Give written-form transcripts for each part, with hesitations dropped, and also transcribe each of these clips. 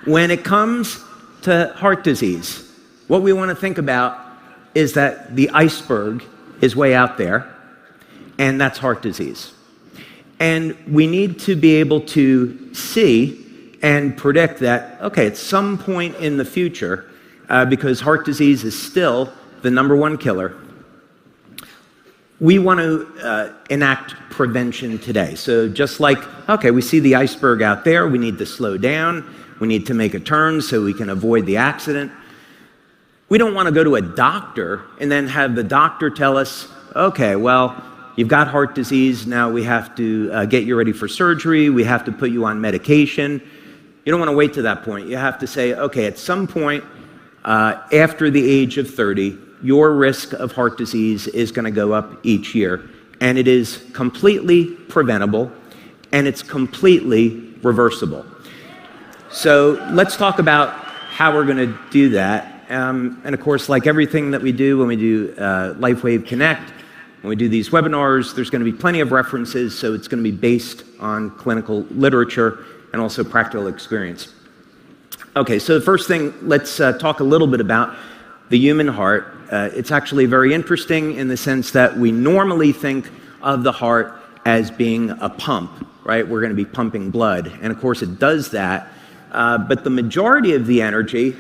when it comes to heart disease, what we want to think about is that the iceberg is way out there, and that's heart disease. And we need to be able to see and predict that, okay, at some point in the future, because heart disease is still the #1 killer, we want to enact prevention today. So just like, okay, we see the iceberg out there, we need to slow down, we need to make a turn so we can avoid the accident. We don't want to go to a doctor and then have the doctor tell us, okay, well, you've got heart disease, now we have to get you ready for surgery, we have to put you on medication. You don't want to wait to that point. You have to say, okay, at some point after the age of 30, your risk of heart disease is going to go up each year. And it is completely preventable, and it's completely reversible. So let's talk about how we're going to do that. And of course, like everything that we do when we do LifeWave Connect, when we do these webinars, there's going to be plenty of references, so it's going to be based on clinical literature and also practical experience. Okay, so the first thing, let's talk a little bit about the human heart. It's actually very interesting in the sense that we normally think of the heart as being a pump, right? We're going to be pumping blood, and of course it does that, but the majority of the energy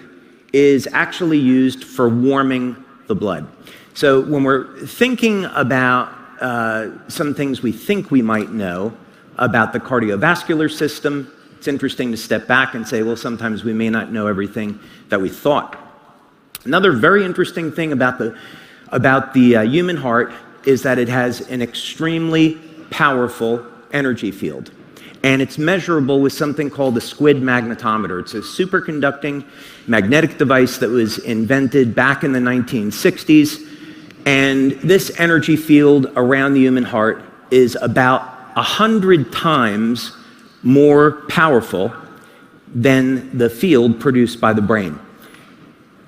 is actually used for warming the blood. So when we're thinking about some things we think we might know about the cardiovascular system, it's interesting to step back and say, well, sometimes we may not know everything that we thought. Another very interesting thing about the human heart is that it has an extremely powerful energy field. And it's measurable with something called the squid magnetometer. It's a superconducting magnetic device that was invented back in the 1960s. And this energy field around the human heart is about 100 times more powerful than the field produced by the brain.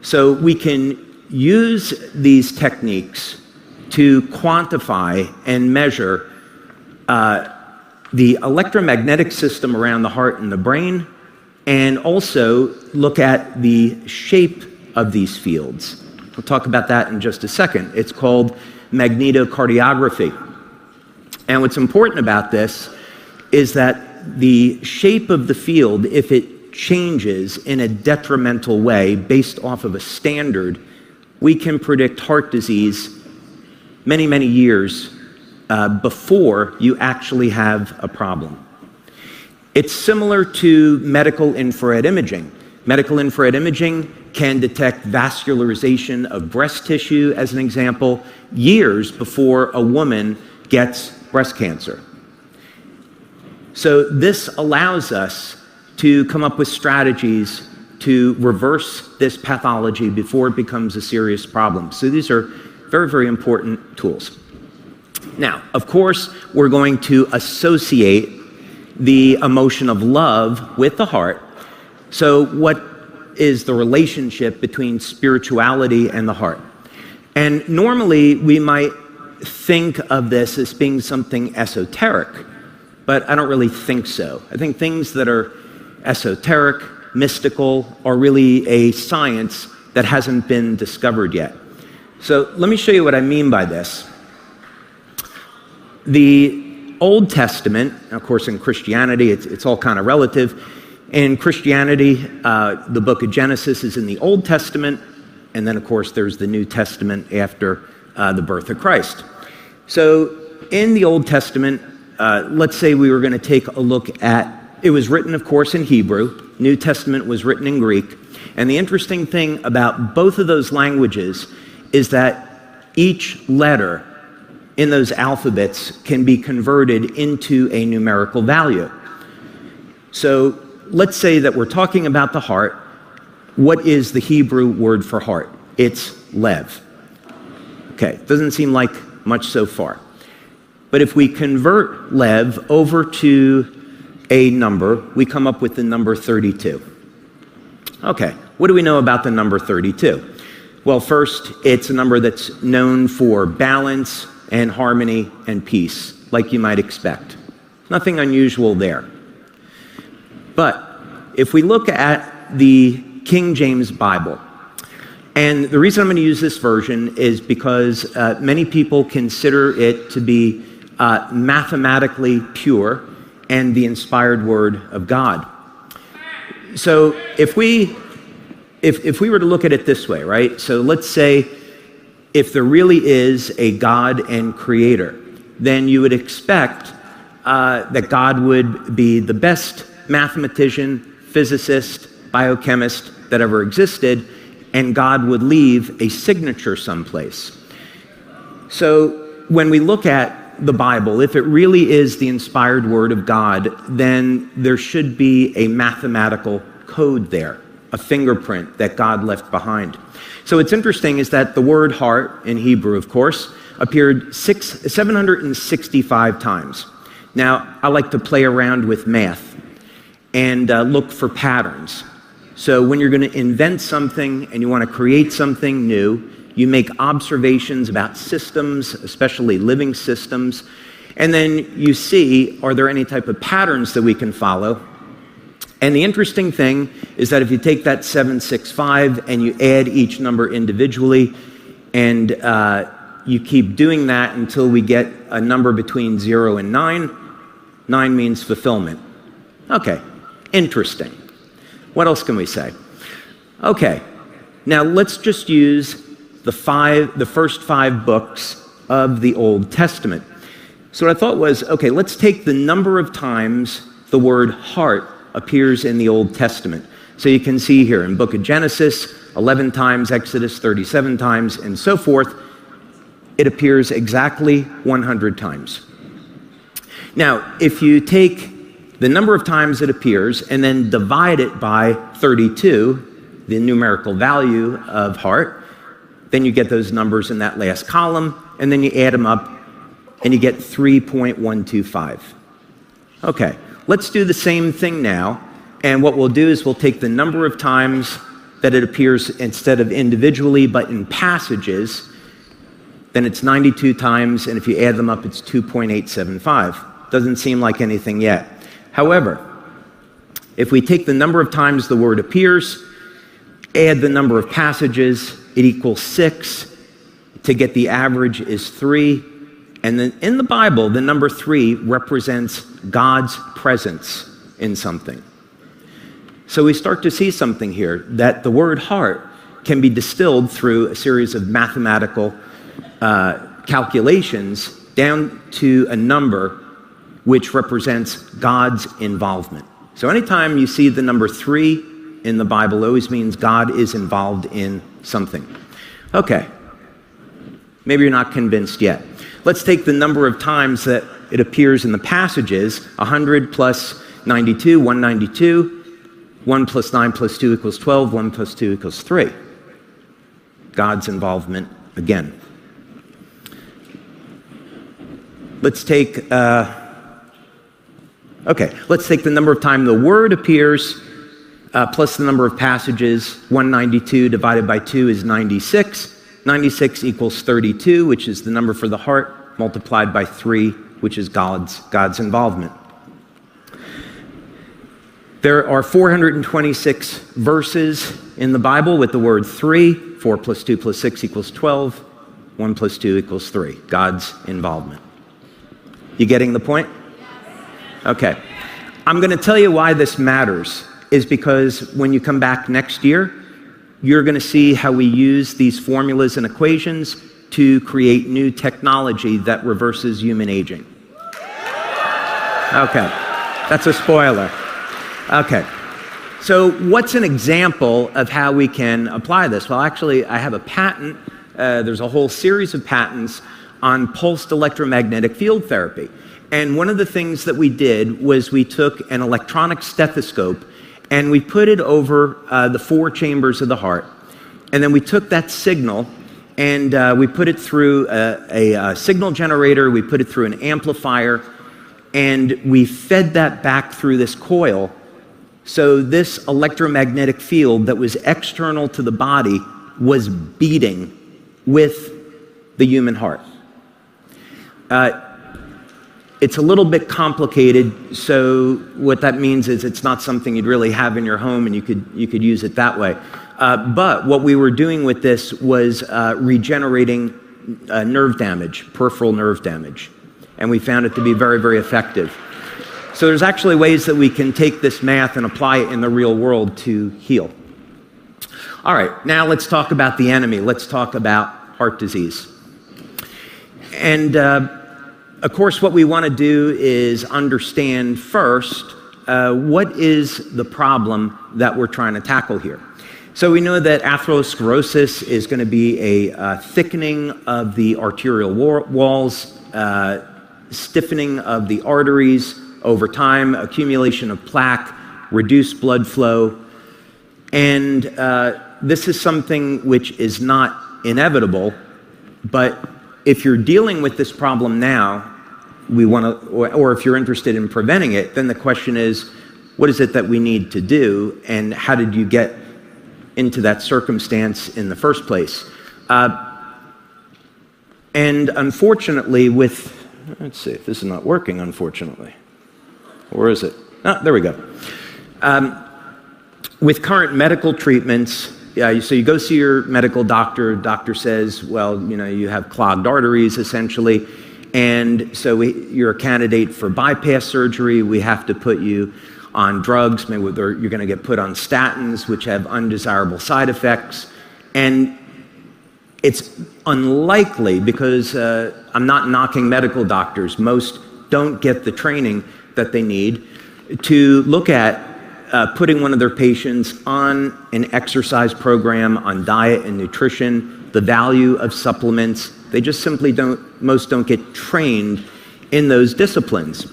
So we can use these techniques to quantify and measure the electromagnetic system around the heart and the brain, and also look at the shape of these fields. We'll talk about that in just a second. It's called magnetocardiography. And what's important about this is that the shape of the field, if it changes in a detrimental way based off of a standard, we can predict heart disease many, many years before you actually have a problem. It's similar to medical infrared imaging. Medical infrared imaging can detect vascularization of breast tissue, as an example, years before a woman gets breast cancer. So this allows us to come up with strategies to reverse this pathology before it becomes a serious problem. So these are very, very important tools. Now, of course, we're going to associate the emotion of love with the heart. So what is the relationship between spirituality and the heart? And normally we might think of this as being something esoteric, but I don't really think so. I think things that are esoteric, mystical, are really a science that hasn't been discovered yet. So let me show you what I mean by this. The Old Testament, of course in Christianity, it's all kind of relative. In Christianity, the book of Genesis is in the Old Testament, and then of course there's the New Testament after the birth of Christ. So in the Old Testament, let's say we were going to take a look at, it was written of course in Hebrew, New Testament was written in Greek, and the interesting thing about both of those languages is that each letter in those alphabets can be converted into a numerical value. So let's say that we're talking about the heart. What is the Hebrew word for heart? It's lev. Okay, doesn't seem like much so far. But if we convert lev over to a number, we come up with the number 32. Okay, what do we know about the number 32? Well, first, it's a number that's known for balance and harmony and peace, like you might expect. Nothing unusual there. But if we look at the King James Bible. And the reason I'm going to use this version is because many people consider it to be mathematically pure and the inspired word of God. So if we were to look at it this way, right? So let's say if there really is a God and creator, then you would expect that God would be the best mathematician, physicist, biochemist that ever existed, and God would leave a signature someplace. So when we look at the Bible, if it really is the inspired word of God, then there should be a mathematical code there, a fingerprint that God left behind. So what's interesting is that the word heart, in Hebrew of course, appeared 765 times. Now, I like to play around with math and look for patterns. So when you're going to invent something and you want to create something new, you make observations about systems, especially living systems, and then you see, are there any type of patterns that we can follow? And the interesting thing is that if you take that 765 and you add each number individually, and you keep doing that until we get a number between 0 and 9, 9 means fulfillment. Okay, interesting. What else can we say? Okay, now let's just use the first 5 books of the Old Testament. So what I thought was, okay, let's take the number of times the word heart appears in the Old Testament. So you can see here in book of Genesis, 11 times, Exodus 37 times, and so forth. It appears exactly 100 times. Now, if you take the number of times it appears and then divide it by 32, the numerical value of heart, then you get those numbers in that last column, and then you add them up, and you get 3.125. Okay, let's do the same thing now, and what we'll do is we'll take the number of times that it appears instead of individually, but in passages, then it's 92 times, and if you add them up, it's 2.875. Doesn't seem like anything yet. However, if we take the number of times the word appears, add the number of passages, it equals 6. To get the average is 3. And then in the Bible, the number 3 represents God's presence in something. So we start to see something here, that the word heart can be distilled through a series of mathematical calculations down to a number which represents God's involvement. So anytime you see the number 3 in the Bible, it always means God is involved in something. Okay, maybe you're not convinced yet. Let's take the number of times that it appears in the passages, 100 plus 92, 192, 1 plus 9 plus 2 equals 12, 1 plus 2 equals 3. God's involvement again. Let's take let's take the number of times the word appears plus the number of passages. 192 divided by 2 is 96. 96 equals 32, which is the number for the heart, multiplied by 3, which is God's involvement. There are 426 verses in the Bible with the word 3. 4 plus 2 plus 6 equals 12. 1 plus 2 equals 3. God's involvement. You getting the point? Okay. I'm going to tell you why this matters, is because when you come back next year, you're going to see how we use these formulas and equations to create new technology that reverses human aging. Okay. That's a spoiler. Okay. So what's an example of how we can apply this? Well, actually, I have a patent. There's a whole series of patents on pulsed electromagnetic field therapy. And one of the things that we did was we took an electronic stethoscope and we put it over the 4 chambers of the heart. And then we took that signal and we put it through a signal generator, we put it through an amplifier, and we fed that back through this coil. So this electromagnetic field that was external to the body was beating with the human heart. It's a little bit complicated, so what that means is it's not something you'd really have in your home and you could use it that way. But what we were doing with this was regenerating nerve damage, peripheral nerve damage, and we found it to be very, very effective. So there's actually ways that we can take this math and apply it in the real world to heal. All right, now let's talk about the enemy. Let's talk about heart disease. And of course, what we want to do is understand first what is the problem that we're trying to tackle here. So we know that atherosclerosis is going to be a thickening of the arterial walls, stiffening of the arteries over time, accumulation of plaque, reduced blood flow, and this is something which is not inevitable, but if you're dealing with this problem now, or if you're interested in preventing it, then the question is, what is it that we need to do, and how did you get into that circumstance in the first place? And unfortunately, let's see if this is not working, unfortunately. Or is it? Ah, there we go. With current medical treatments, so you go see your medical doctor. Doctor says, well, you have clogged arteries, essentially, and so you're a candidate for bypass surgery. We have to put you on drugs. Maybe you're going to get put on statins, which have undesirable side effects. And it's unlikely, because I'm not knocking medical doctors. Most don't get the training that they need to look at putting one of their patients on an exercise program, on diet and nutrition, the value of supplements. They just simply most don't get trained in those disciplines.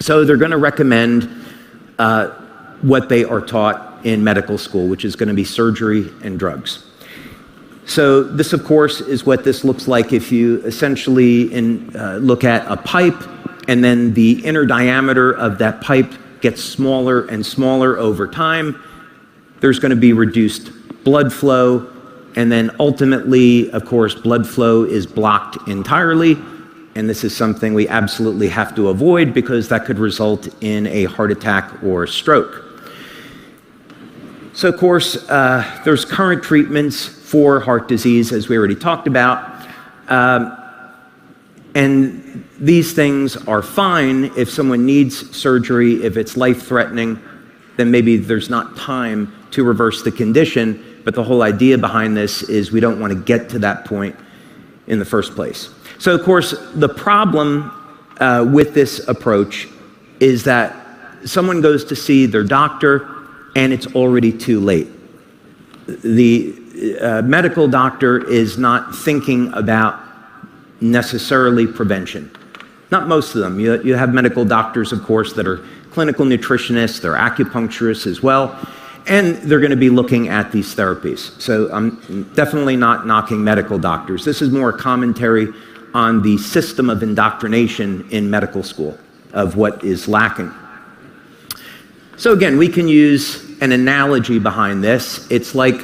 So they're going to recommend what they are taught in medical school, which is going to be surgery and drugs. So this, of course, is what this looks like if you essentially look at a pipe, and then the inner diameter of that pipe gets smaller and smaller over time. There's going to be reduced blood flow, and then ultimately, of course, blood flow is blocked entirely, and this is something we absolutely have to avoid because that could result in a heart attack or stroke. So, of course, there's current treatments for heart disease, as we already talked about, and these things are fine if someone needs surgery. If it's life-threatening, then maybe there's not time to reverse the condition, but the whole idea behind this is we don't want to get to that point in the first place. So, of course, the problem with this approach is that someone goes to see their doctor and it's already too late. The medical doctor is not thinking about necessarily prevention. Not most of them. You have medical doctors, of course, that are clinical nutritionists, they're acupuncturists as well, and they're going to be looking at these therapies. So I'm definitely not knocking medical doctors. This is more a commentary on the system of indoctrination in medical school of what is lacking. So again, we can use an analogy behind this. It's like,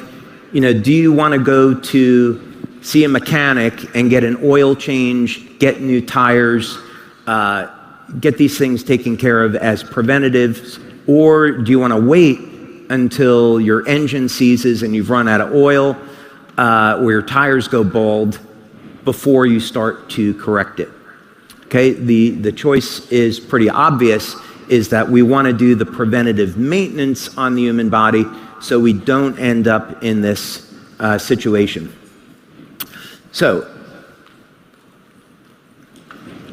do you want to go to see a mechanic and get an oil change, get new tires, get these things taken care of as preventatives, or do you want to wait until your engine seizes and you've run out of oil, or your tires go bald before you start to correct it? Okay, the choice is pretty obvious, is that we want to do the preventative maintenance on the human body so we don't end up in this situation. So,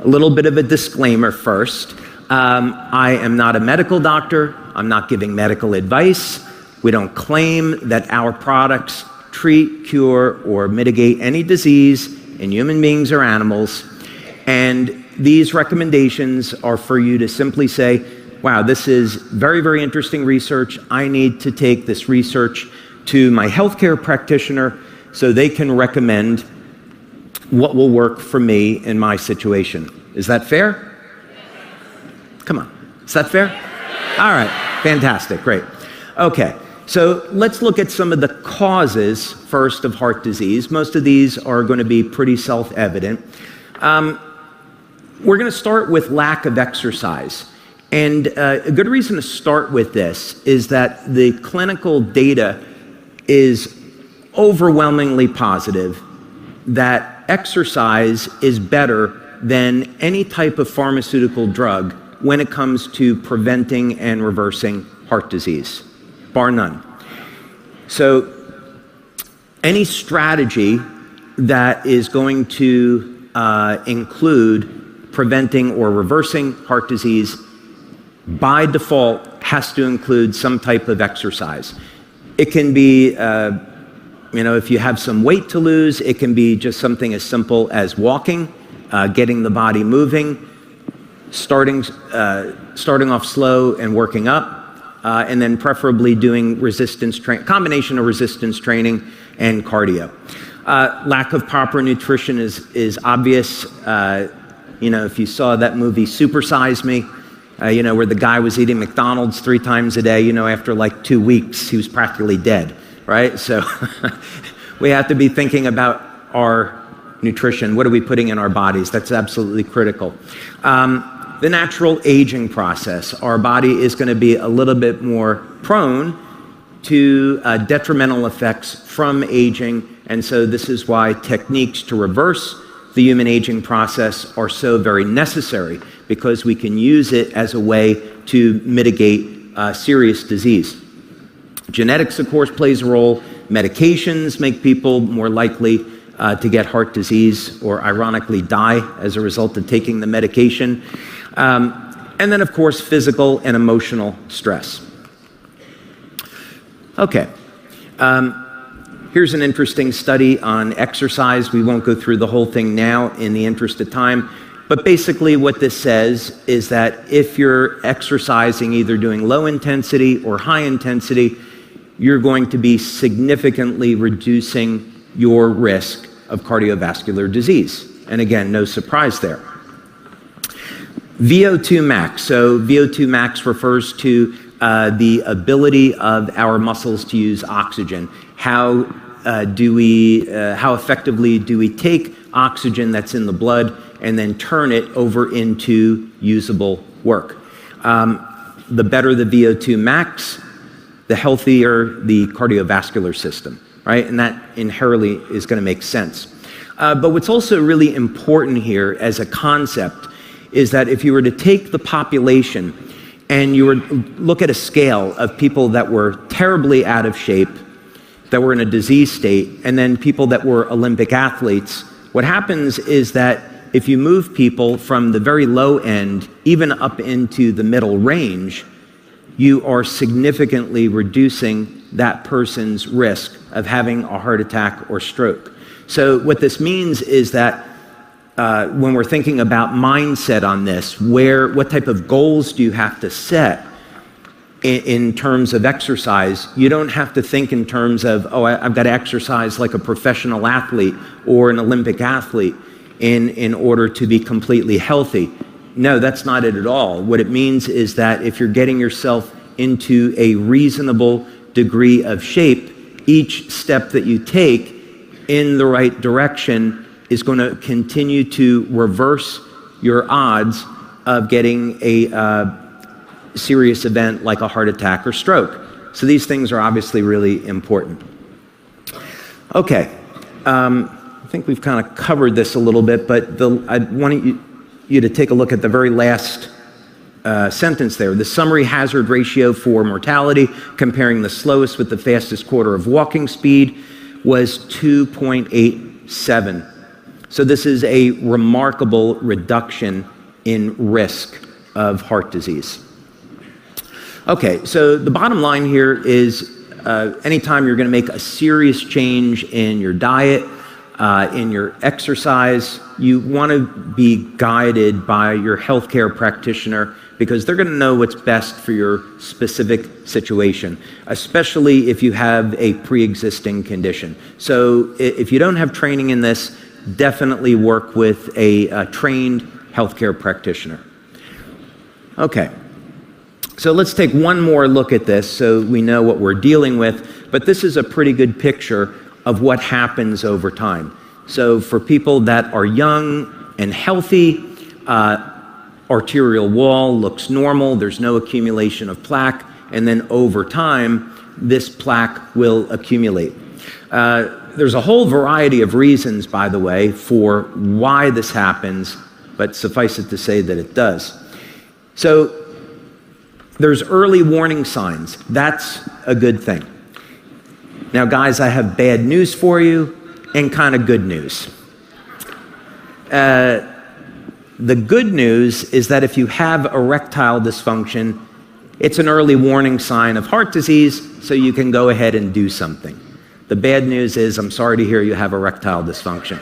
a little bit of a disclaimer first. I am not a medical doctor. I'm not giving medical advice. We don't claim that our products treat, cure, or mitigate any disease in human beings or animals. And these recommendations are for you to simply say, wow, this is very, very interesting research. I need to take this research to my healthcare practitioner so they can recommend what will work for me in my situation. Is that fair? Come on. Is that fair? All right. Fantastic. Great. Okay. So let's look at some of the causes first of heart disease. Most of these are going to be pretty self-evident. We're going to start with lack of exercise. And a good reason to start with this is that the clinical data is overwhelmingly positive that exercise is better than any type of pharmaceutical drug when it comes to preventing and reversing heart disease, bar none. So any strategy that is going to include preventing or reversing heart disease by default has to include some type of exercise. It can be, if you have some weight to lose, it can be just something as simple as walking, getting the body moving, starting off slow and working up, and then preferably doing combination of resistance training and cardio. Lack of proper nutrition is obvious. If you saw that movie Super Size Me, where the guy was eating McDonald's 3 times a day, after like 2 weeks, he was practically dead, right? So we have to be thinking about our nutrition. What are we putting in our bodies? That's absolutely critical. The natural aging process. Our body is going to be a little bit more prone to detrimental effects from aging, and so this is why techniques to reverse the human aging process are so very necessary, because we can use it as a way to mitigate serious disease. Genetics, of course, plays a role. Medications make people more likely to get heart disease or ironically die as a result of taking the medication. And then, of course, physical and emotional stress. Okay. Here's an interesting study on exercise. We won't go through the whole thing now in the interest of time. But basically what this says is that if you're exercising, either doing low intensity or high intensity, you're going to be significantly reducing your risk of cardiovascular disease. And again, no surprise there. VO2 max. So VO2 max refers to the ability of our muscles to use oxygen. How effectively do we take oxygen that's in the blood and then turn it over into usable work? The better the VO2 max, the healthier the cardiovascular system, right? And that inherently is going to make sense. But what's also really important here as a concept is that if you were to take the population and you were to look at a scale of people that were terribly out of shape, that were in a disease state, and then people that were Olympic athletes, what happens is that if you move people from the very low end, even up into the middle range, you are significantly reducing that person's risk of having a heart attack or stroke. So what this means is that when we're thinking about mindset on this, what type of goals do you have to set in terms of exercise? You don't have to think in terms of, I've got to exercise like a professional athlete or an Olympic athlete in order to be completely healthy. No, that's not it at all. What it means is that if you're getting yourself into a reasonable degree of shape, each step that you take in the right direction is going to continue to reverse your odds of getting a serious event like a heart attack or stroke. So these things are obviously really important. Okay, I think we've kind of covered this a little bit, but I want you to take a look at the very last sentence there. The summary hazard ratio for mortality, comparing the slowest with the fastest quarter of walking speed, was 2.87. So this is a remarkable reduction in risk of heart disease. Okay, so the bottom line here is anytime you're going to make a serious change in your diet, in your exercise, you want to be guided by your healthcare practitioner, because they're going to know what's best for your specific situation, especially if you have a pre-existing condition. So if you don't have training in this, definitely work with a trained healthcare practitioner. Okay, so let's take one more look at this so we know what we're dealing with, but this is a pretty good picture of what happens over time. So for people that are young and healthy, arterial wall looks normal, there's no accumulation of plaque, and then over time, this plaque will accumulate. There's a whole variety of reasons, by the way, for why this happens, but suffice it to say that it does. So there's early warning signs. That's a good thing. Now, guys, I have bad news for you and kind of good news. The good news is that if you have erectile dysfunction, it's an early warning sign of heart disease, so you can go ahead and do something. The bad news is, I'm sorry to hear you have erectile dysfunction.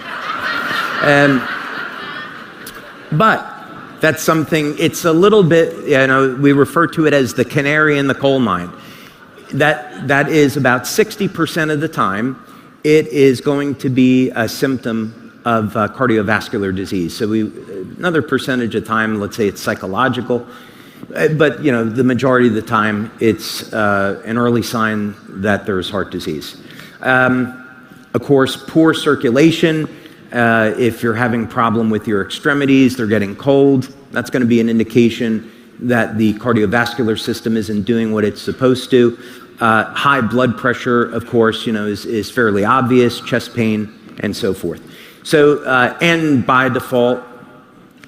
But that's something, it's a little bit, we refer to it as the canary in the coal mine. That is about 60% of the time, it is going to be a symptom of cardiovascular disease. So another percentage of time, let's say it's psychological, but the majority of the time, it's an early sign that there's heart disease. Of course, poor circulation. If you're having problem with your extremities, they're getting cold, that's going to be an indication that the cardiovascular system isn't doing what it's supposed to. High blood pressure, of course, is fairly obvious, chest pain, and so forth. So, and by default,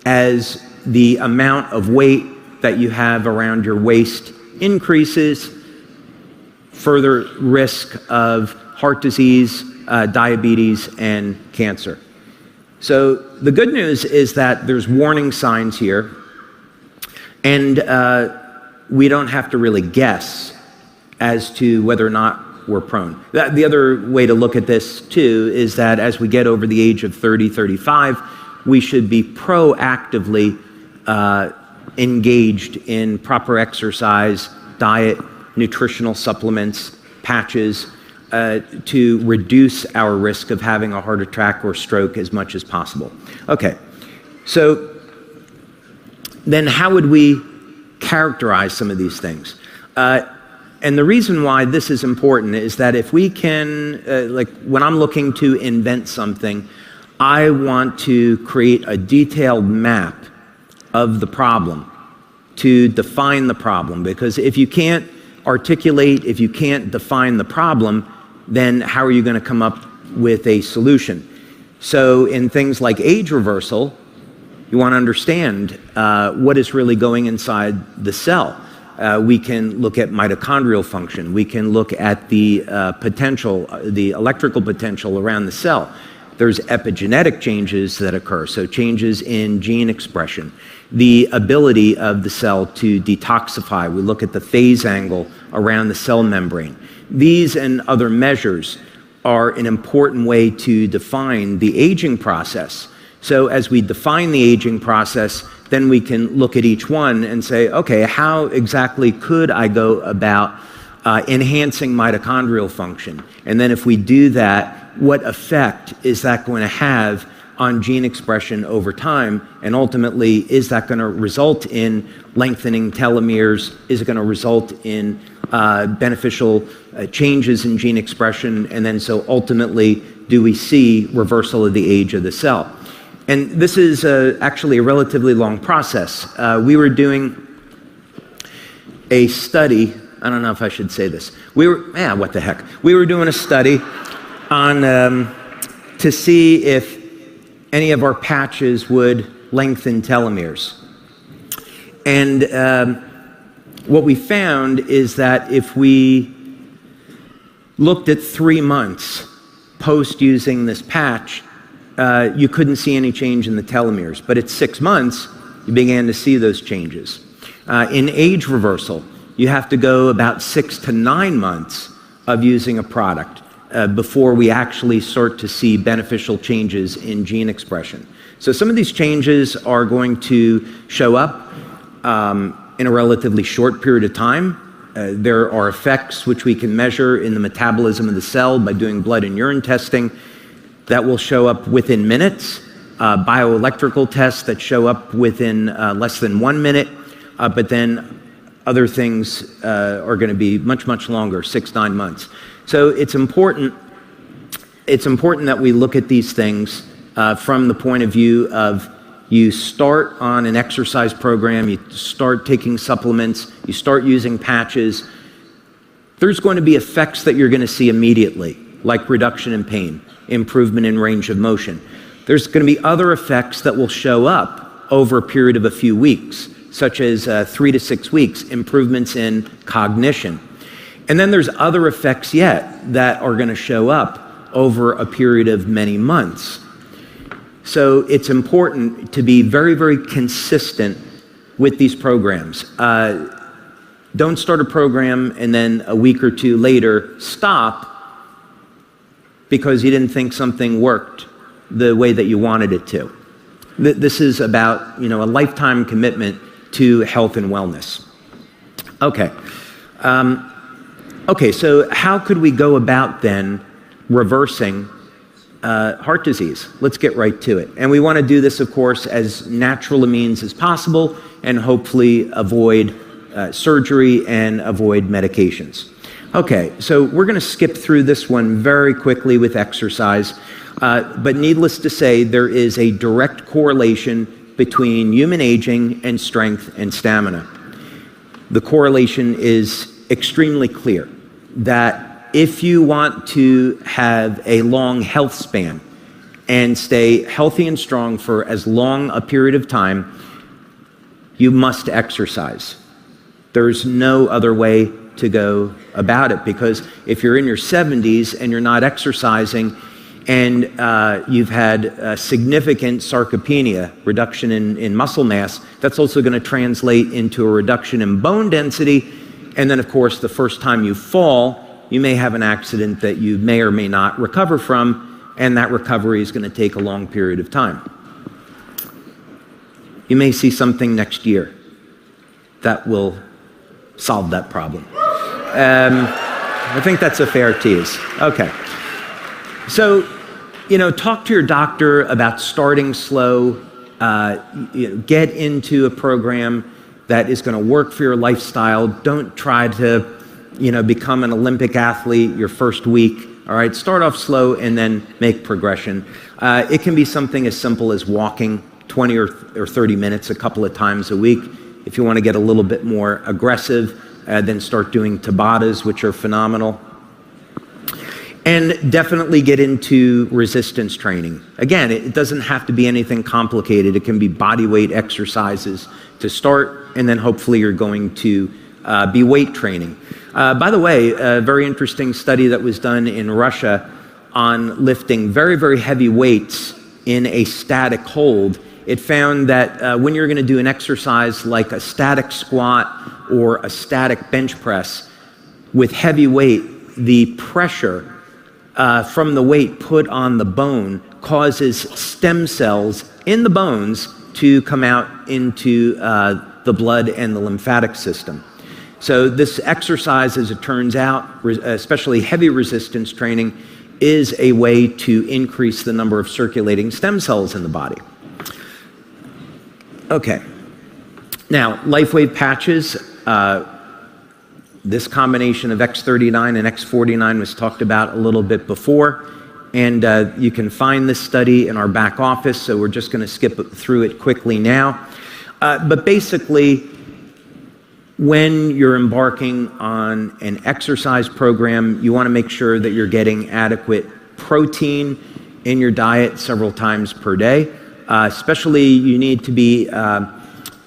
as the amount of weight that you have around your waist increases, further risk of heart disease, diabetes, and cancer. So the good news is that there's warning signs here, and we don't have to really guess as to whether or not we're prone. The other way to look at this, too, is that as we get over the age of 30, 35, we should be proactively engaged in proper exercise, diet, nutritional supplements, patches, to reduce our risk of having a heart attack or stroke as much as possible. Okay, so then how would we characterize some of these things? And the reason why this is important is that if we can, like when I'm looking to invent something, I want to create a detailed map of the problem to define the problem. Because if you can't articulate, if you can't define the problem, then how are you going to come up with a solution? So in things like age reversal, you want to understand what is really going inside the cell. We can look at mitochondrial function. We can look at the potential, the electrical potential around the cell. There's epigenetic changes that occur, so changes in gene expression. The ability of the cell to detoxify. We look at the phase angle around the cell membrane. These and other measures are an important way to define the aging process. So as we define the aging process, then we can look at each one and say, okay, how exactly could I go about enhancing mitochondrial function? And then if we do that, what effect is that going to have on gene expression over time? And ultimately, is that going to result in lengthening telomeres? Is it going to result in beneficial changes in gene expression? And then so ultimately, do we see reversal of the age of the cell? And this is actually a relatively long process. We were doing a study, I don't know if I should say this. What the heck. We were doing a study on to see if any of our patches would lengthen telomeres. And what we found is that if we looked at 3 months post using this patch, you couldn't see any change in the telomeres. But at 6 months, you began to see those changes. In age reversal, you have to go about 6 to 9 months of using a product before we actually start to see beneficial changes in gene expression. So some of these changes are going to show up in a relatively short period of time. There are effects which we can measure in the metabolism of the cell by doing blood and urine testing that will show up within minutes, bioelectrical tests that show up within less than 1 minute, but then other things are going to be much, much longer, 6-9 months. So it's important that we look at these things from the point of view of, You start on an exercise program, you start taking supplements, you start using patches, there's going to be effects that you're going to see immediately, like reduction in pain, improvement in range of motion. There's going to be other effects that will show up over a period of a few weeks, such as 3 to 6 weeks, improvements in cognition. And then there's other effects yet that are going to show up over a period of many months. So it's important to be very, very consistent with these programs. Don't start a program and then a week or two later stop because you didn't think something worked the way that you wanted it to. This is about, a lifetime commitment to health and wellness. Okay. So how could we go about then reversing heart disease? Let's get right to it. And we want to do this, of course, as natural a means as possible and hopefully avoid surgery and avoid medications. Okay, so we're going to skip through this one very quickly with exercise, but needless to say, there is a direct correlation between human aging and strength and stamina. The correlation is extremely clear that if you want to have a long health span and stay healthy and strong for as long a period of time, you must exercise. There's no other way to go about it, because if you're in your 70s and you're not exercising and you've had significant sarcopenia, reduction in muscle mass, that's also going to translate into a reduction in bone density. And then, of course, the first time you fall, you may have an accident that you may or may not recover from, and that recovery is going to take a long period of time. You may see something next year that will solve that problem. I think that's a fair tease. Okay. So, talk to your doctor about starting slow. Get into a program that is going to work for your lifestyle. Don't try to, become an Olympic athlete your first week. All right, start off slow and then make progression. It can be something as simple as walking 20 or 30 minutes a couple of times a week. If you want to get a little bit more aggressive, then start doing Tabatas, which are phenomenal. And definitely get into resistance training. Again, it doesn't have to be anything complicated. It can be body weight exercises to start, and then hopefully you're going to be weight training. By the way, a very interesting study that was done in Russia on lifting very, very heavy weights in a static hold. It found that when you're going to do an exercise like a static squat or a static bench press with heavy weight, the pressure from the weight put on the bone causes stem cells in the bones to come out into the blood and the lymphatic system. So this exercise, as it turns out, especially heavy resistance training, is a way to increase the number of circulating stem cells in the body. Okay. Now, LifeWave patches, this combination of X39 and X49 was talked about a little bit before, and you can find this study in our back office, so we're just going to skip through it quickly now. But basically, when you're embarking on an exercise program, you want to make sure that you're getting adequate protein in your diet several times per day. Especially, you need to be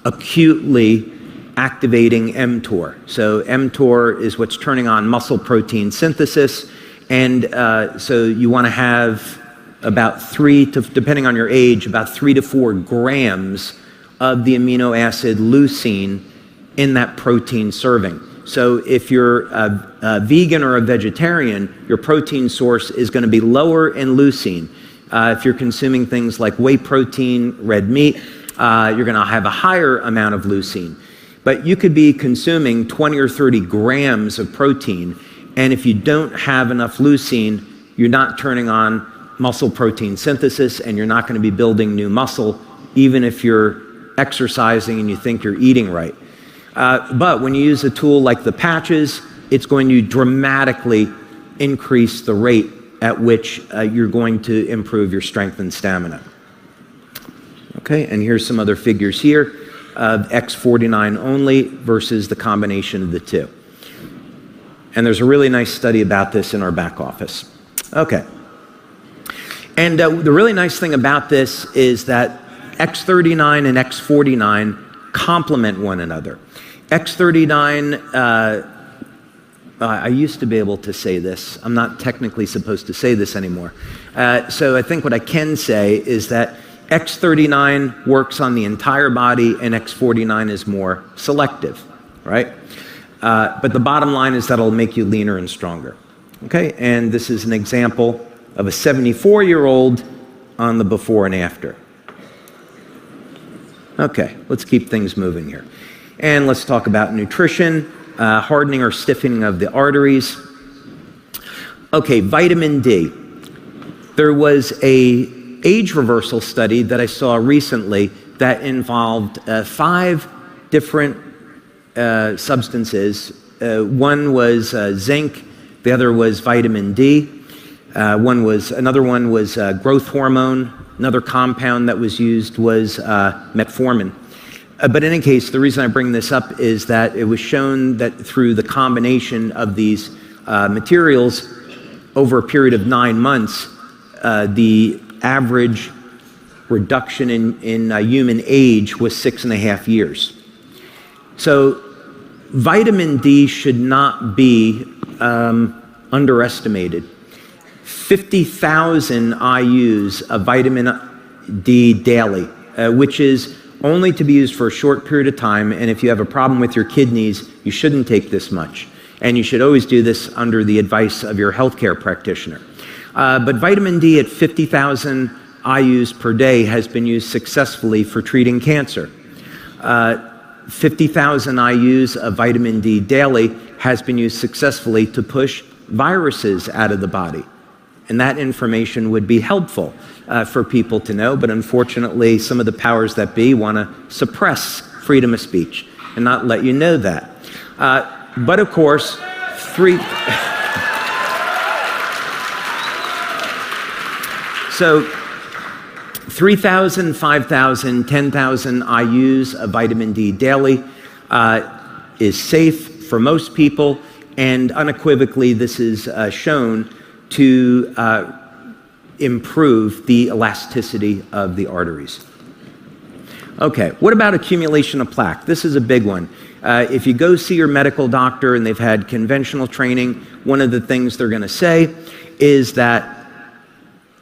acutely activating mTOR. So mTOR is what's turning on muscle protein synthesis, and so you want to have about depending on your age, about 3 to 4 grams of the amino acid leucine in that protein serving. So if you're a vegan or a vegetarian, your protein source is going to be lower in leucine. If you're consuming things like whey protein, red meat, you're going to have a higher amount of leucine. But you could be consuming 20 or 30 grams of protein, and if you don't have enough leucine, you're not turning on muscle protein synthesis, and you're not going to be building new muscle, even if you're exercising and you think you're eating right. But when you use a tool like the patches, it's going to dramatically increase the rate at which you're going to improve your strength and stamina. Okay, and here's some other figures here of X49 only versus the combination of the two. And there's a really nice study about this in our back office. Okay. And the really nice thing about this is that X39 and X49 complement one another. X39, I used to be able to say this. I'm not technically supposed to say this anymore. So I think what I can say is that X39 works on the entire body and X49 is more selective, right? But the bottom line is that it'll make you leaner and stronger. Okay, and this is an example of a 74-year-old on the before and after. Okay, let's keep things moving here. And let's talk about nutrition, hardening or stiffening of the arteries. Okay, vitamin D. There was a age reversal study that I saw recently that involved 5 different substances. One was zinc, the other was vitamin D, another one was growth hormone, another compound that was used was metformin. But in any case, the reason I bring this up is that it was shown that through the combination of these materials over a period of 9 months, the average reduction in human age was 6.5 years. So vitamin D should not be underestimated. 50,000 IUs of vitamin D daily, which is only to be used for a short period of time, and if you have a problem with your kidneys, you shouldn't take this much. And you should always do this under the advice of your healthcare practitioner. But vitamin D at 50,000 IUs per day has been used successfully for treating cancer. 50,000 IUs of vitamin D daily has been used successfully to push viruses out of the body. And that information would be helpful for people to know, but unfortunately some of the powers that be want to suppress freedom of speech and not let you know that. But of course, 3,000, 5,000, 10,000 IUs of vitamin D daily is safe for most people, and unequivocally this is shown to improve the elasticity of the arteries. Okay, what about accumulation of plaque? This is a big one. If you go see your medical doctor and they've had conventional training, one of the things they're going to say is that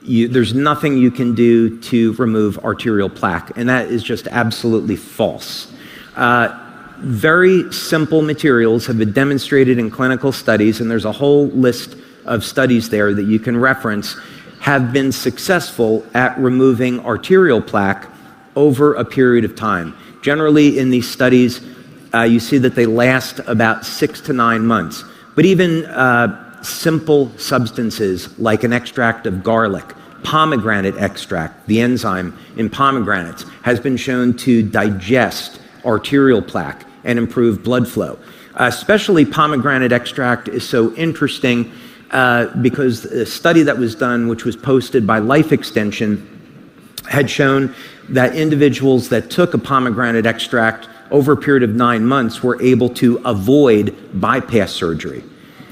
there's nothing you can do to remove arterial plaque, and that is just absolutely false. Very simple materials have been demonstrated in clinical studies, and there's a whole list of studies there that you can reference, have been successful at removing arterial plaque over a period of time. Generally in these studies, you see that they last about 6 to 9 months. But even simple substances like an extract of garlic, pomegranate extract, the enzyme in pomegranates, has been shown to digest arterial plaque and improve blood flow. Especially pomegranate extract is so interesting because a study that was done, which was posted by Life Extension, had shown that individuals that took a pomegranate extract over a period of 9 months were able to avoid bypass surgery.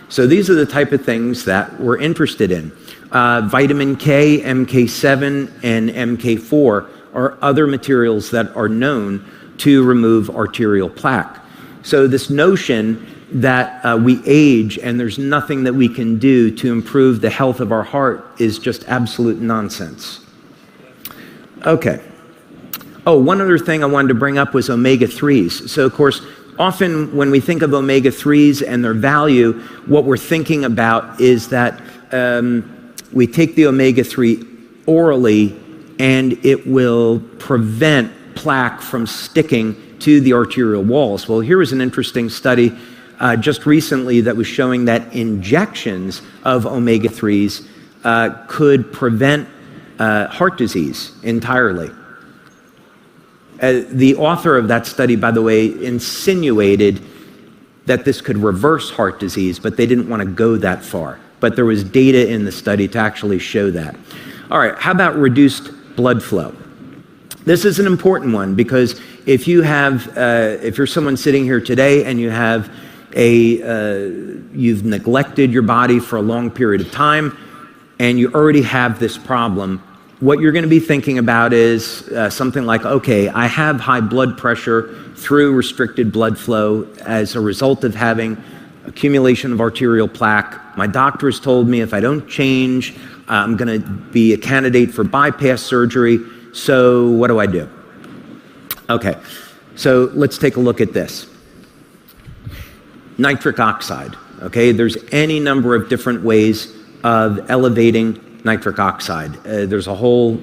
So these are the type of things that we're interested in. Vitamin K, MK7, and MK4 are other materials that are known to remove arterial plaque. So this notion that we age and there's nothing that we can do to improve the health of our heart is just absolute nonsense. Okay. Oh, one other thing I wanted to bring up was omega-3s. So, of course, often when we think of omega-3s and their value, what we're thinking about is that we take the omega-3 orally and it will prevent plaque from sticking to the arterial walls. Well, here was an interesting study just recently that was showing that injections of omega-3s could prevent heart disease entirely. The author of that study, by the way, insinuated that this could reverse heart disease, but they didn't want to go that far. But there was data in the study to actually show that. All right, how about reduced blood flow? This is an important one because if you're someone sitting here today and you've neglected your body for a long period of time and you already have this problem, what you're going to be thinking about is something like, okay, I have high blood pressure through restricted blood flow as a result of having accumulation of arterial plaque. My doctor has told me if I don't change, I'm going to be a candidate for bypass surgery. So what do I do? Okay, so let's take a look at this. Nitric oxide, okay? There's any number of different ways of elevating nitric oxide. There's a whole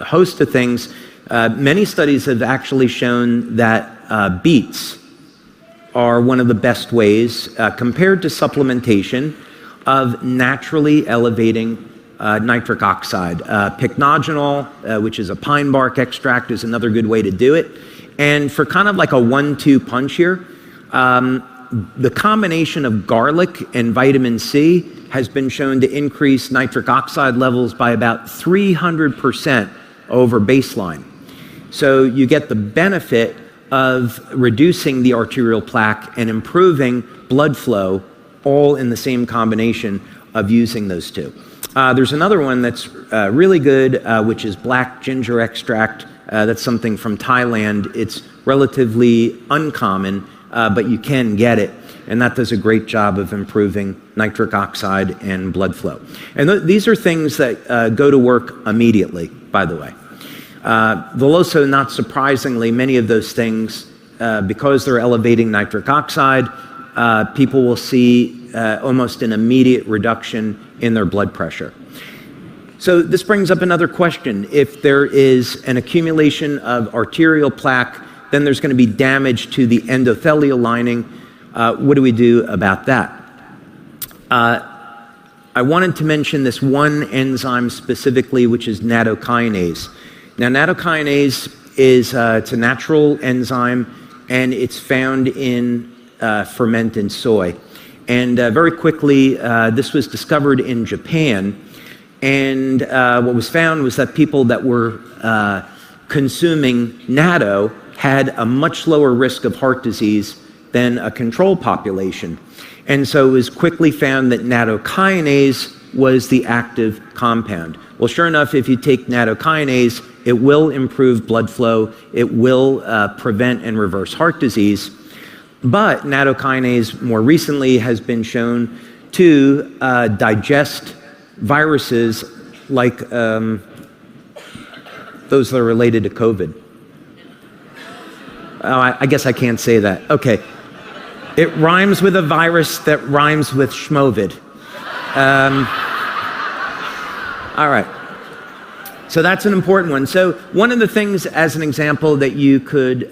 host of things. Many studies have actually shown that beets are one of the best ways, compared to supplementation, of naturally elevating nitric oxide. Pycnogenol, which is a pine bark extract, is another good way to do it. And for kind of like a 1-2 punch here, the combination of garlic and vitamin C has been shown to increase nitric oxide levels by about 300% over baseline. So you get the benefit of reducing the arterial plaque and improving blood flow, all in the same combination of using those two. There's another one that's really good, which is black ginger extract. That's something from Thailand. It's relatively uncommon, but you can get it. And that does a great job of improving nitric oxide and blood flow. And these are things that go to work immediately, by the way. They'll also, not surprisingly, many of those things, because they're elevating nitric oxide, people will see almost an immediate reduction in their blood pressure. So this brings up another question. If there is an accumulation of arterial plaque, then there's going to be damage to the endothelial lining. What do we do about that? I wanted to mention this one enzyme specifically, which is nattokinase. Now, nattokinase is it's a natural enzyme, and it's found in fermented soy. And very quickly, this was discovered in Japan. And what was found was that people that were consuming natto had a much lower risk of heart disease than a control population. And so it was quickly found that nattokinase was the active compound. Well, sure enough, if you take nattokinase, it will improve blood flow, it will prevent and reverse heart disease. But nattokinase more recently has been shown to digest viruses like those that are related to COVID. Oh, I guess I can't say that. Okay. It rhymes with a virus that rhymes with Schmovid. All right. So that's an important one. So one of the things, as an example, that you could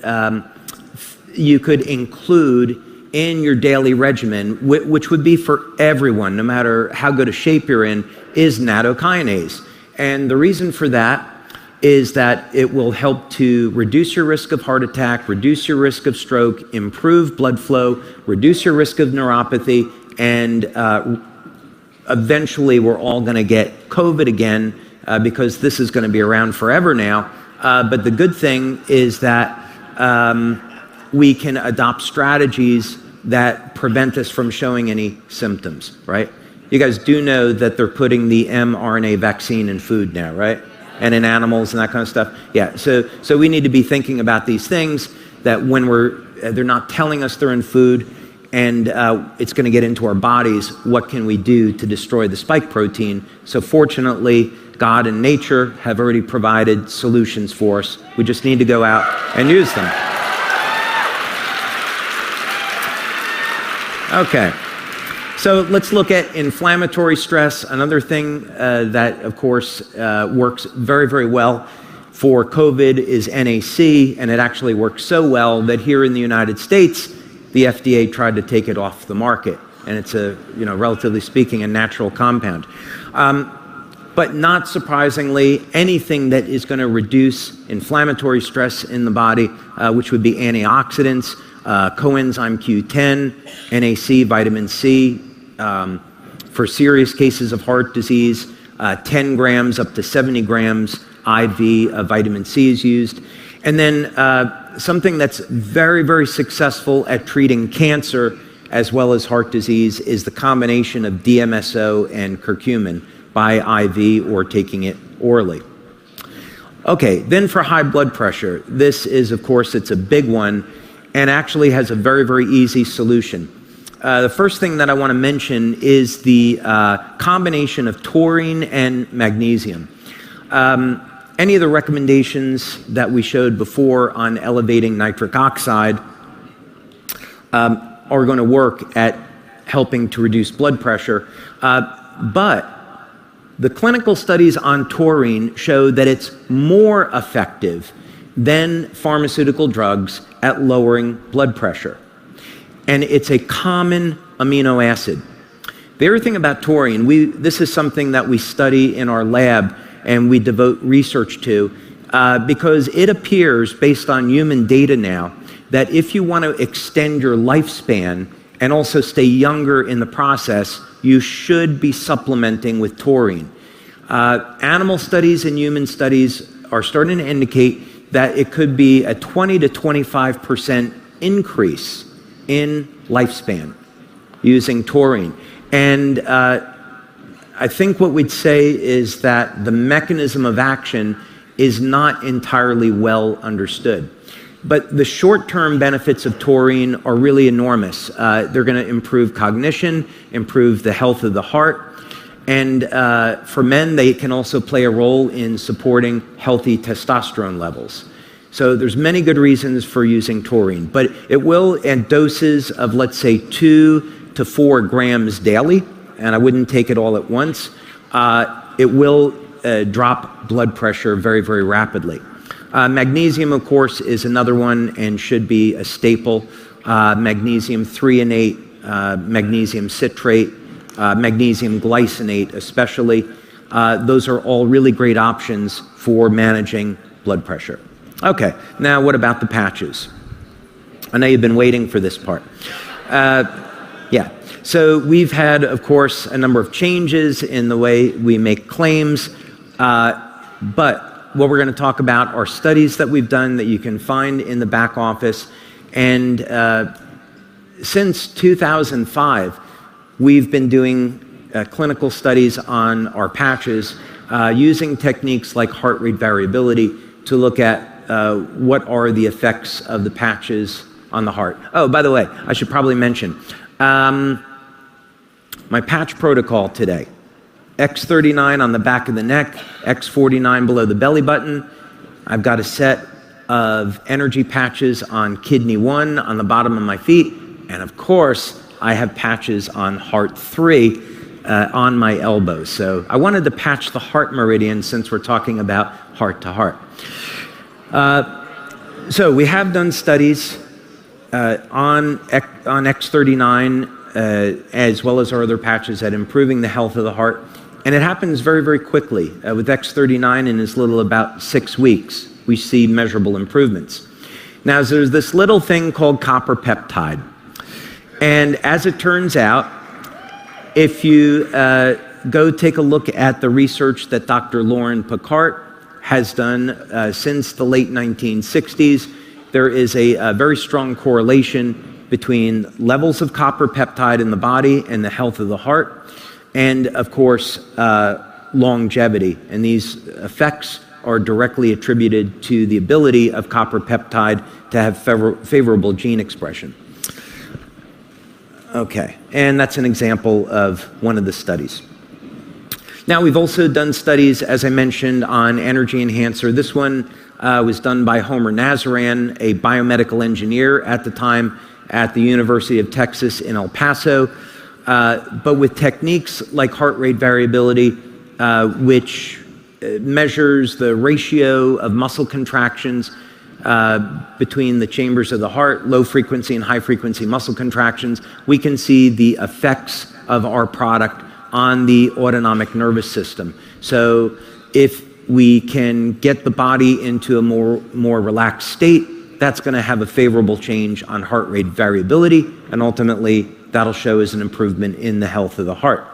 include in your daily regimen, which would be for everyone, no matter how good a shape you're in, is nattokinase. And the reason for that is that it will help to reduce your risk of heart attack, reduce your risk of stroke, improve blood flow, reduce your risk of neuropathy, and eventually we're all going to get COVID again because this is going to be around forever now. But the good thing is that we can adopt strategies that prevent us from showing any symptoms, right? You guys do know that they're putting the mRNA vaccine in food now, right? And in animals and that kind of stuff. Yeah, so we need to be thinking about these things that when they're not telling us they're in food and it's going to get into our bodies, what can we do to destroy the spike protein? So fortunately, God and nature have already provided solutions for us. We just need to go out and use them. Okay. So let's look at inflammatory stress. Another thing that, of course, works very, very well for COVID is NAC, and it actually works so well that here in the United States, the FDA tried to take it off the market, and it's relatively speaking, a natural compound. But not surprisingly, anything that is going to reduce inflammatory stress in the body, which would be antioxidants, coenzyme Q10, NAC, vitamin C, for serious cases of heart disease, 10 grams up to 70 grams IV vitamin C is used. And then something that's very, very successful at treating cancer as well as heart disease is the combination of DMSO and curcumin by IV or taking it orally. Okay, then for high blood pressure, this is, of course, it's a big one and actually has a very, very easy solution. The first thing that I want to mention is the combination of taurine and magnesium. Any of the recommendations that we showed before on elevating nitric oxide are going to work at helping to reduce blood pressure, but the clinical studies on taurine show that it's more effective than pharmaceutical drugs at lowering blood pressure. And it's a common amino acid. The other thing about taurine, this is something that we study in our lab and we devote research to because it appears, based on human data now, that if you want to extend your lifespan and also stay younger in the process, you should be supplementing with taurine. Animal studies and human studies are starting to indicate that it could be a 20 to 25% increase in lifespan using taurine. And I think what we'd say is that the mechanism of action is not entirely well understood. But the short-term benefits of taurine are really enormous. They're going to improve cognition, improve the health of the heart, and for men, they can also play a role in supporting healthy testosterone levels. So there's many good reasons for using taurine, but it will, at doses of, let's say, 2 to 4 grams daily, and I wouldn't take it all at once, it will drop blood pressure very, very rapidly. Magnesium, of course, is another one and should be a staple. Magnesium threonate, magnesium citrate, magnesium glycinate especially. Those are all really great options for managing blood pressure. Okay, now what about the patches? I know you've been waiting for this part. Yeah, so we've had, of course, a number of changes in the way we make claims, but what we're going to talk about are studies that we've done that you can find in the back office. And since 2005, we've been doing clinical studies on our patches using techniques like heart rate variability to look at what are the effects of the patches on the heart. Oh, by the way, I should probably mention my patch protocol today. X39 on the back of the neck, X49 below the belly button. I've got a set of energy patches on kidney 1 on the bottom of my feet. And of course, I have patches on heart 3 on my elbows. So I wanted to patch the heart meridian since we're talking about heart to heart. So we have done studies on X39 as well as our other patches at improving the health of the heart. And it happens very, very quickly. With X39 in as little about 6 weeks, we see measurable improvements. Now, there's this little thing called copper peptide. And as it turns out, if you go take a look at the research that Dr. Lauren Picard has done since the late 1960s, there is a very strong correlation between levels of copper peptide in the body and the health of the heart. And of course, longevity. And these effects are directly attributed to the ability of copper peptide to have favorable gene expression. Okay, and that's an example of one of the studies. Now, we've also done studies, as I mentioned, on energy enhancer. This one was done by Homer Nazaran, a biomedical engineer at the time at the University of Texas in El Paso. But with techniques like heart rate variability, which measures the ratio of muscle contractions between the chambers of the heart, low frequency and high frequency muscle contractions, we can see the effects of our product on the autonomic nervous system. So if we can get the body into a more relaxed state, that's going to have a favorable change on heart rate variability, and ultimately that'll show as an improvement in the health of the heart.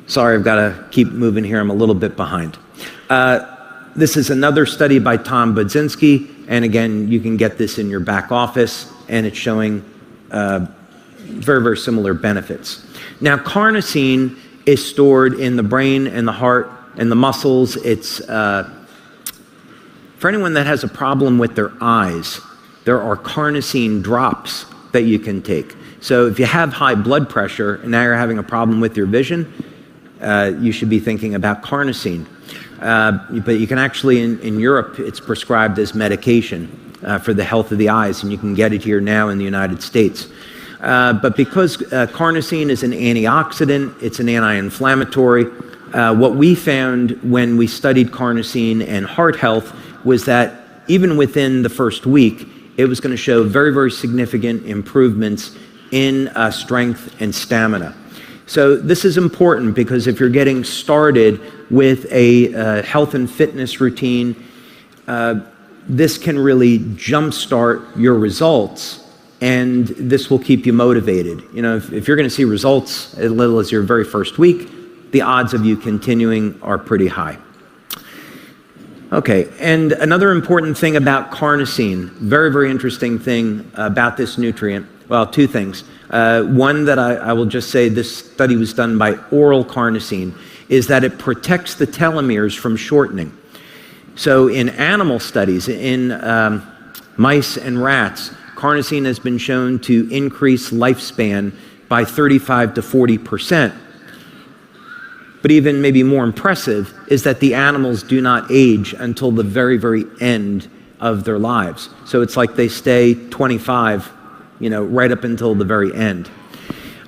Sorry, I've got to keep moving here. I'm a little bit behind. This is another study by Tom Budzinski, and again, you can get this in your back office, and it's showing very, very similar benefits. Now, carnosine is stored in the brain and the heart and the muscles. It's for anyone that has a problem with their eyes, there are carnosine drops that you can take. So if you have high blood pressure and now you're having a problem with your vision, you should be thinking about carnosine. But you can actually, in Europe, it's prescribed as medication for the health of the eyes, and you can get it here now in the United States. But because carnosine is an antioxidant, it's an anti-inflammatory, what we found when we studied carnosine and heart health was that even within the first week, it was going to show very, very significant improvements in strength and stamina. So this is important because if you're getting started with a health and fitness routine, this can really jumpstart your results, and this will keep you motivated. You know, if you're going to see results as little as your very first week, the odds of you continuing are pretty high. Okay, and another important thing about carnosine, very, very interesting thing about this nutrient, well, two things. One that I will just say, this study was done by oral carnosine, is that it protects the telomeres from shortening. So in animal studies, in mice and rats, carnosine has been shown to increase lifespan by 35 to 40%. But even maybe more impressive is that the animals do not age until the very, very end of their lives. So it's like they stay 25, right up until the very end.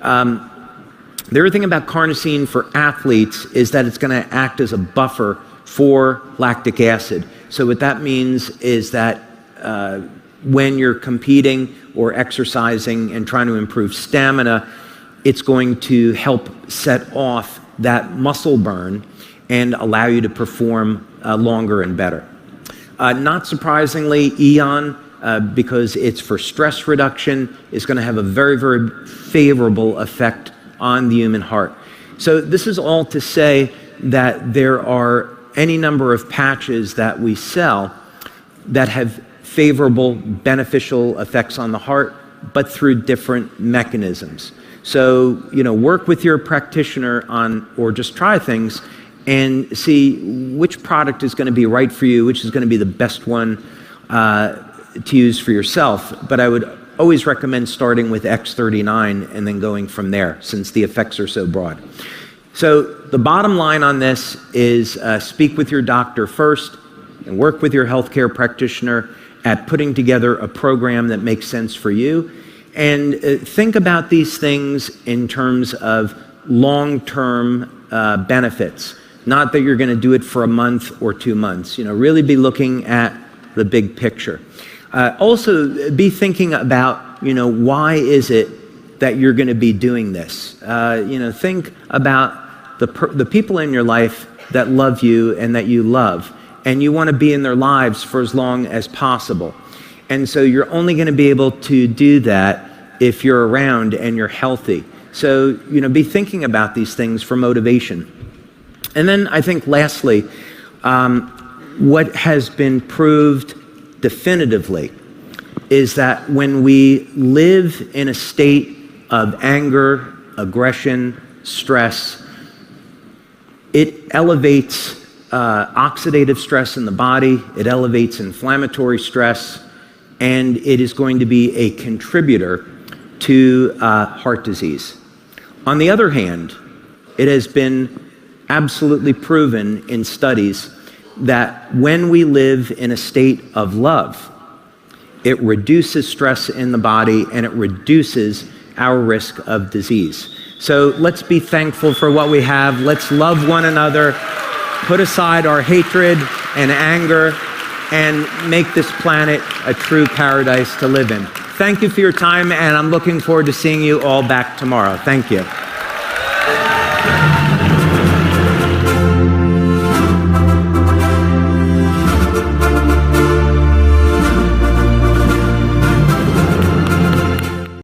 The other thing about carnosine for athletes is that it's going to act as a buffer for lactic acid. So what that means is that when you're competing or exercising and trying to improve stamina, it's going to help set off that muscle burn and allow you to perform longer and better. Not surprisingly, Eon, because it's for stress reduction, is going to have a very, very favorable effect on the human heart. So this is all to say that there are any number of patches that we sell that have favorable, beneficial effects on the heart, but through different mechanisms. So, work with your practitioner on, or just try things and see which product is going to be right for you, which is going to be the best one to use for yourself. But I would always recommend starting with X39 and then going from there, since the effects are so broad. So the bottom line on this is speak with your doctor first and work with your healthcare practitioner at putting together a program that makes sense for you. And think about these things in terms of long-term benefits, not that you're going to do it for a month or 2 months. Really be looking at the big picture. Also, be thinking about, why is it that you're going to be doing this? Think about the people in your life that love you and that you love, and you want to be in their lives for as long as possible. And so you're only going to be able to do that if you're around and you're healthy. So, be thinking about these things for motivation. And then I think lastly, what has been proved definitively is that when we live in a state of anger, aggression, stress, it elevates oxidative stress in the body, it elevates inflammatory stress, and it is going to be a contributor to heart disease. On the other hand, it has been absolutely proven in studies that when we live in a state of love, it reduces stress in the body and it reduces our risk of disease. So let's be thankful for what we have. Let's love one another, put aside our hatred and anger, and make this planet a true paradise to live in. Thank you for your time, and I'm looking forward to seeing you all back tomorrow. Thank you.